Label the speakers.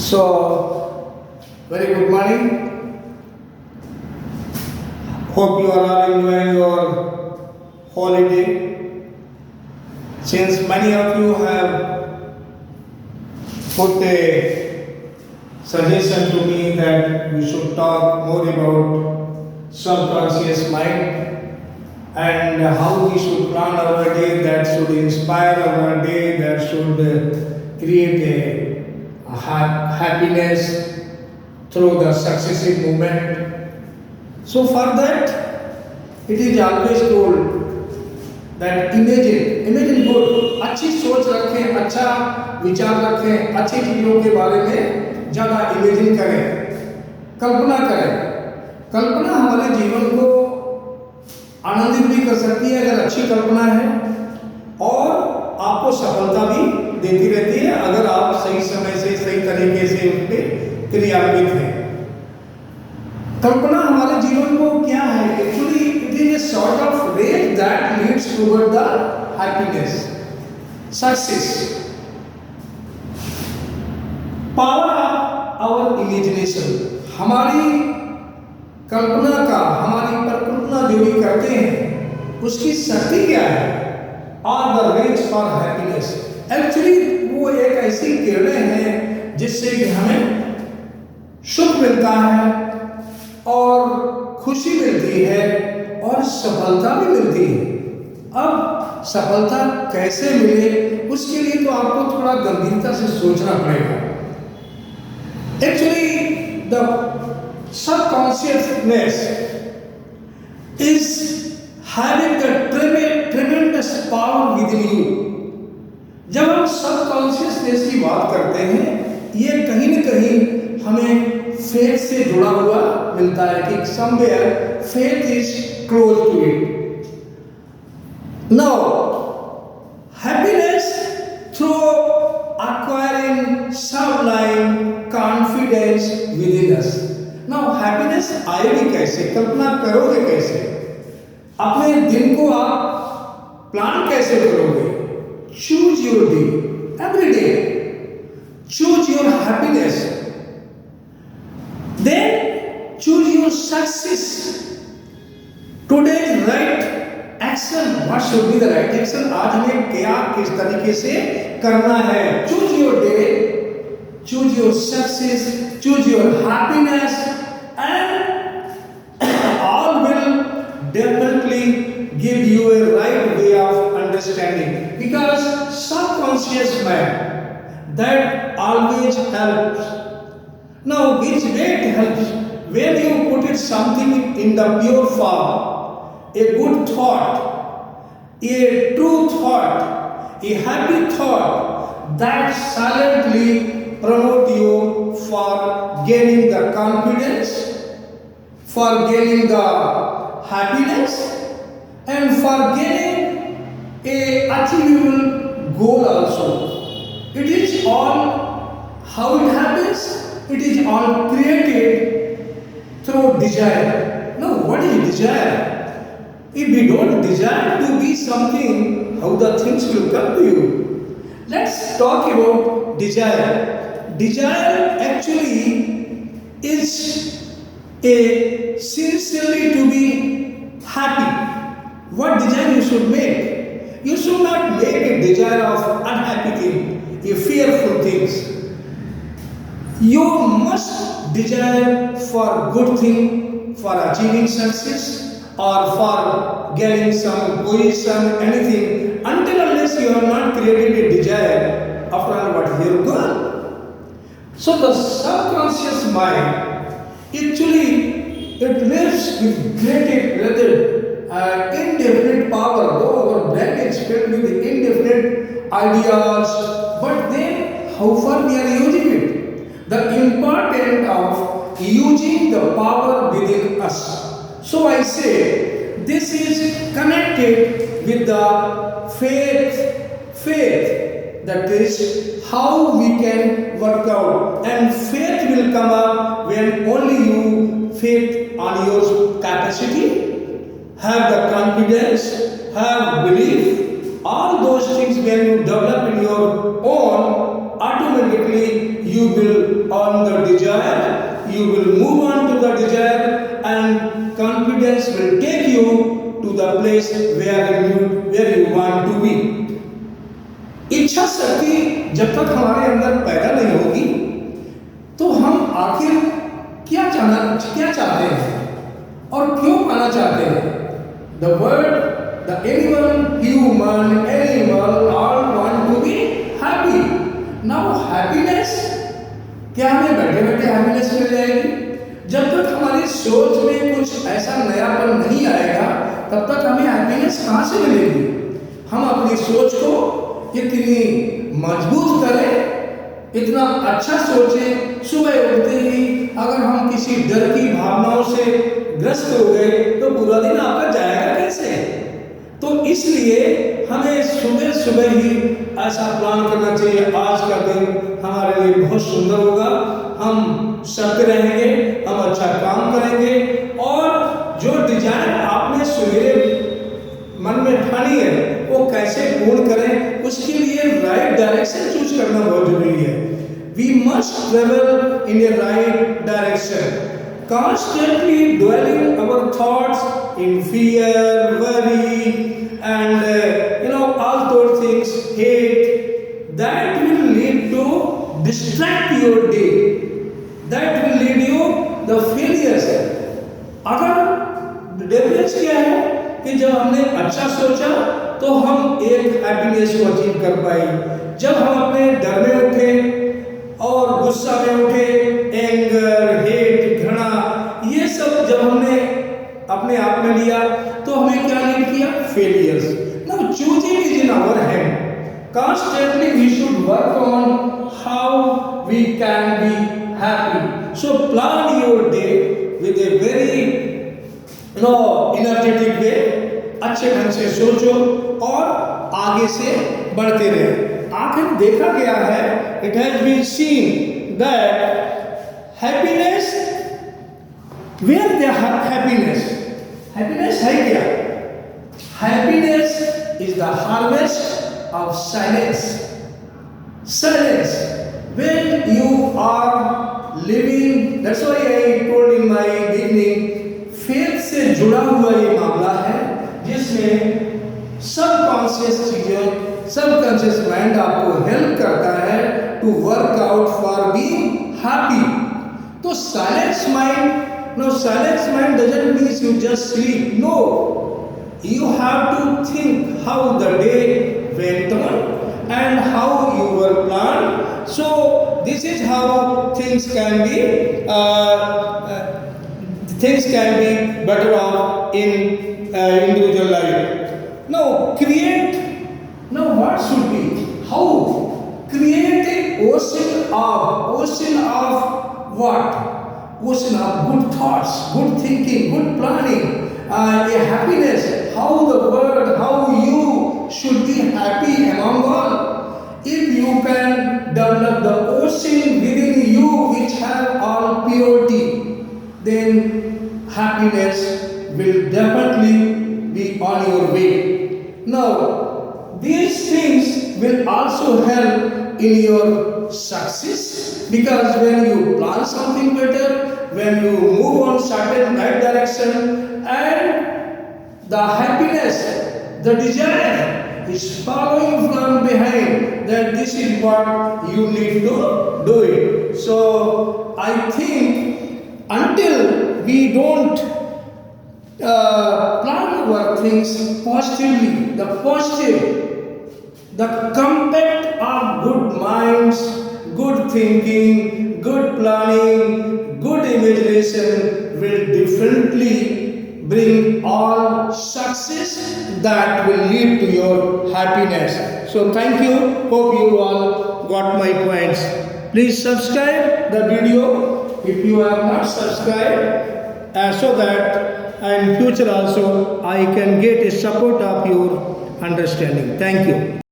Speaker 1: So, very good morning. Hope you are all enjoying your holiday. Since many of you have put a suggestion to me that we should talk more about subconscious mind and how we should plan our day that should inspire our day, that should create a happiness through the successive movement. So for that, it is always told that imagine good, अच्छी सोच रखें, अच्छा विचार रखें, अच्छी चीज़ों के बारे में ज़्यादा इमेजिन करें, कल्पना करें। कल्पना हमारे जीवन को आनंदित भी कर सकती है अगर अच्छी कल्पना है, और आपको सफलता भी देती रहती है अगर आप सही समय से सही तरीके से उस पर क्रियान्वित हैं। कल्पना हमारे जीवन को क्या है? Actually it is a sort of race that leads toward the happiness, success. Power of our imagination, हमारी कल्पना का, हमारी परिकल्पना जो भी करते हैं उसकी शक्ति क्या है? Are the race for happiness. Actually वो एक ऐसी किरणें हैं जिससे कि हमें सुख मिलता है और खुशी मिलती है और सफलता भी मिलती है। अब सफलता कैसे मिले उसके लिए तो आपको थोड़ा गंभीरता से सोचना पड़ेगा। Actually the subconsciousness is having the ट्रेमेंडस power with in you. जब हम सबकॉन्शियसनेस की बात करते हैं, ये कहीं न कहीं हमें फेथ से जुड़ा हुआ मिलता है कि somewhere faith is close to it. Now happiness through acquiring sublime confidence within us। Now happiness आएगी कैसे? कल्पना करोगे कैसे? अपने दिन को आप प्लान कैसे करोगे? Choose your day every day, choose your happiness, then choose your success. Today's right action, what should be the right action? आज हमें क्या किस तरीके से करना है? Choose your day, choose your success, choose your happiness, and all will definitely give you a right way of understanding, because subconscious mind that always helps. Now, which way it helps? When you put it something in the pure form, a good thought, a true thought, a happy thought, that silently promote you for gaining the confidence, for gaining the happiness, and for gaining a achievable goal also. It is all how it happens. It is all created through desire. Now, what is desire? If we don't desire to be something, how the things will come to you? Let's talk about desire. Desire actually is a sincerely to be happy. What desire you should make? You should not make a desire of unhappy thing, a fearful things. You must desire for good thing, for achieving success, or for getting some position, anything. Until unless you have not created a desire, after all, what is your goal? So the subconscious mind, actually, it lives with indefinite power. Though our brain is filled with indefinite ideas, but then how far we are using it? The importance of using the power within us. So I say this is connected with the faith, that is how we can work out, and faith will come up when only you faith on your capacity, have the confidence, have belief. All those things when you develop in your own, automatically you you will earn the desire, you will move on to the desire, and confidence will take you to the place where you want to be. इच्छा शक्ति जब तक हमारे अंदर पैदा नहीं होगी तो हम आखिर क्या चाहते हैं और क्यों पाना चाहते हैं? The world, the anyone, human, animal, all want to be happy. Now happiness, क्या हमें बैठे बैठे हैप्पीनेस मिल जाएगी? जब तक हमारी सोच में कुछ ऐसा नयापन नहीं आएगा तब तक हमें हैप्पीनेस कहाँ से मिलेगी? हम अपनी सोच को इतनी मजबूत करें, इतना अच्छा सोचें, सुबह उठते ही अगर हम किसी डर की भावनाओं से ग्रस्त हो गए तो पूरा दिन आपका जाएगा कैसे? तो इसलिए हमें सुबह सुबह ही ऐसा प्लान करना चाहिए, आज का दिन हमारे लिए बहुत सुंदर होगा, हम सत्य रहेंगे, हम अच्छा काम करेंगे, और जो डिजाइन आपने सवेरे मन में ठानी है वो कैसे पूर्ण करें, उसके लिए राइट डायरेक्शन चूज करना बहुत जरूरी है। We must travel in a right direction, constantly dwelling our thoughts in fear, worry, and all those things, hate, that will lead to distract your day, that will lead you the failures. अगर difference क्या है कि जब हमने अच्छा सोचा तो हम एक हैप्पीनेस को अचीव कर पाए, जब हम अपने डर में उठे और गुस्सा में उठे, एंगर, हेट, घृणा, ये सब जब हमने अपने आप में लिया तो हमें क्या लीड किया? Failures. Now choosing is in our hand, constantly we should work on how we can be happy. So plan your day with a very energetic way, अच्छे ढंग से सोचो और आगे से बढ़ते रहे। आखिर देखा गया है, it has been seen that happiness, where the happiness है क्या? Happiness is the harvest of silence. Silence. When you are living, that's why I told in my beginning, faith से जुड़ा हुआ ये मामला है जिसमें सबकॉन्शियस चीजें, सबकॉन्शियस माइंड आपको हेल्प करता है to work out for being happy. तो silence mind doesn't mean you just sleep, no, you have to think how the day went on and how you were planned. So this is how things can be better off in individual life. Now what should be? How? Create an ocean of what? Ocean of good thoughts, good thinking, good planning, a happiness, how the world, how you should be happy among all. If you can develop the ocean within you which have all purity, then happiness will definitely be on your way. Now, these things will also help in your success, because when you plan something better, when you move on certain right direction, and the happiness, the desire is following from behind, that this is what you need to do it. So I think until we don't plan our things positively, the compact of good minds, good thinking, good planning, good imagination will differently bring all success that will lead to your happiness. So thank you. Hope you all got my points. Please subscribe the video if you have not subscribed, so that in future also I can get a support of your understanding. Thank you.